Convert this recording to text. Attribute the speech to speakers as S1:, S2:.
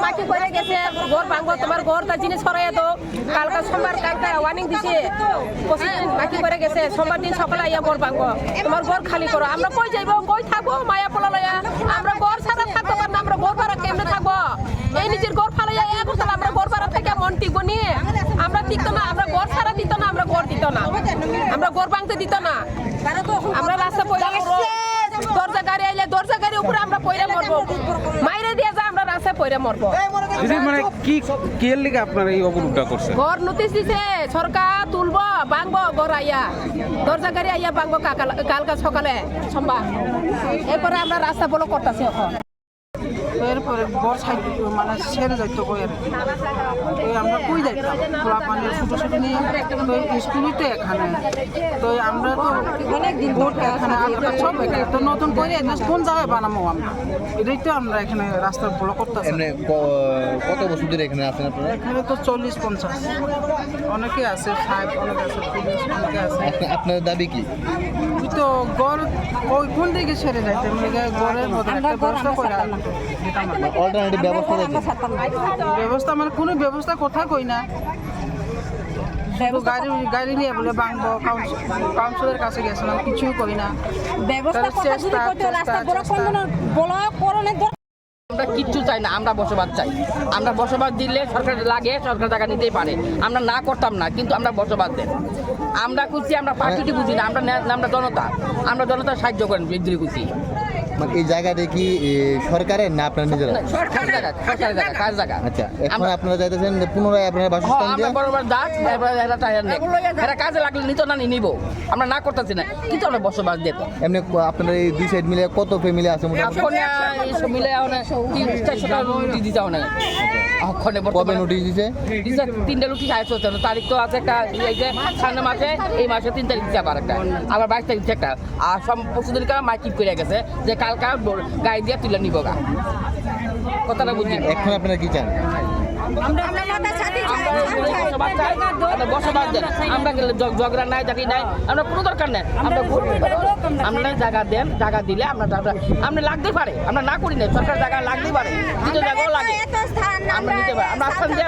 S1: মাটি করে গেছে ঘর ভাঙবো তোমার ঘরটা জিনিস সরাই তো কালকে সোমবার কালকে ওয়ার্নিং দিছে 25 দিন মাটি করে গেছে সোমবার দিন সকালে আইয়া ঘর ভাঙবো তোমার ঘর খালি করো আমরা কই যাইবো কই থাকবো মায়া পোলা লইয়া আমরা ঘর ছাড়া থাকতে পারবো না আমরা ঘর ভাড়া কেমনে থাকবো এই নিজের ঘর ফালাইয়া এক বছর আমরা ঘর ভাড়া থেকে মন টিকবো নিয়ে আমরা টিকতো না আমরা ঘর ছাড়া দিত না আমরা ঘর দিত না আমরা ঘর ভাঙতে দিত না আমরা রাস্তা পয়লা দরজা গাড়ি আইলে দরজা গাড়ি উপরে আমরা পয়রা মরবো মাইরে দিয়ে যা আমরা রাস্তায় পয়রা মরবো
S2: মানে কি এর লিগে আপনারা এই অবরোধটা করছেন?
S1: ঘর নোটিশ দিছে সরকার তুলবো ভাঙবো ঘর আইয়া দরজা গাড়ি আইয়া ভাঙবো কালকা সকালে সোমবার এরপরে আমরা রাস্তা বলো করতেছি এখন
S3: এরপরে ঘর সাইড মানে ছেড়ে যাইতো কই আর তো আমরা কই যাইতাম পোলা পানি ছোটো ছোটো নিয়ে তো স্কুলই তো এখানে তো আমরা তো অনেক দিন ভোট এখানে আলকা সব এখানে তো নতুন করে এটা কোন জায়গায় বানাবো আমরা এটাই তো আমরা এখানে রাস্তা ব্লক করতেছি।
S4: এমনি কত বছর ধরে এখানে আছেন আপনারা?
S3: এখানে তো 40-50 অনেকে আছে 5 অনেকে আছে 30 অনেকে আছে।
S4: আপনাদের দাবি কি?
S3: তো ঘর ওই কোন দিকে ছেড়ে যাইতে মানে ঘরের মধ্যে একটা ব্যবস্থা করে
S4: অল্টারনেটিভ ব্যবস্থা দেখেন?
S3: ব্যবস্থা মানে কোনো ব্যবস্থা কোথায় কই না শুধু গাড়ি নিয়ে বলে ভাঙবো কাউন্সিলের কাছে গেছিলাম কিছুই করি না
S5: আমরা কিচ্ছু চাই না আমরা বসবাস চাই আমরা বসবাস দিলে সরকার লাগে সরকার টাকা নিতেই পারে আমরা না করতাম না কিন্তু আমরা বসবাস দেন আমরা খুঁজছি আমরা পার্টিটি বুঝি না আমরা জনতা সাহায্য করেন বিদ্রোহী খুঁজছি
S4: মানে এই জায়গাটা কি সরকারের না আপনার নিজেরা?
S5: সরকারের জায়গা কার জায়গা।
S4: আচ্ছা এখন আপনারা চাইতেছেন পুনরায় আপনার বাসস্থান দিয়ে?
S5: আমরা বরাবর যাক এরা কাজে লাগলে নিত না নিব আমরা না করতেছি না কিন্তু আমরা বসবাস দিত।
S4: এমনি আপনার এই দুই সাইড মিলে কত ফ্যামিলি আছে মোটামুটি?
S5: এইসব মিলে 300-400 টাকা নোটিশ দিতে হবে না
S4: কবে নোটিশ দিছে?
S5: 3টা নোটিশ আসছে তারিখ তো আছে একটা সামনে মাসে এই মাসে 3 তারিখ দিতে আবার একটা আবার 22 তারিখ একটা আর সব পরশুদিন কারণ মাইকিং করে গেছে যে কালকা গাড়ি দিয়ে তুলে নিব গা কথাটা বুঝি।
S4: এখন আপনারা কি চান?
S5: বসবাস দেন আমরা ঝগড়া নাই জাতি নাই আমরা কোনো দরকার নেই আমরা জায়গা দেন জায়গা দিলে আমরা লাগতে পারে আমরা না করি না সরকার জায়গা লাগতেই পারে কিন্তু জায়গাও লাগে আমরা নিতে পারি আমরা আস্থান দিয়ে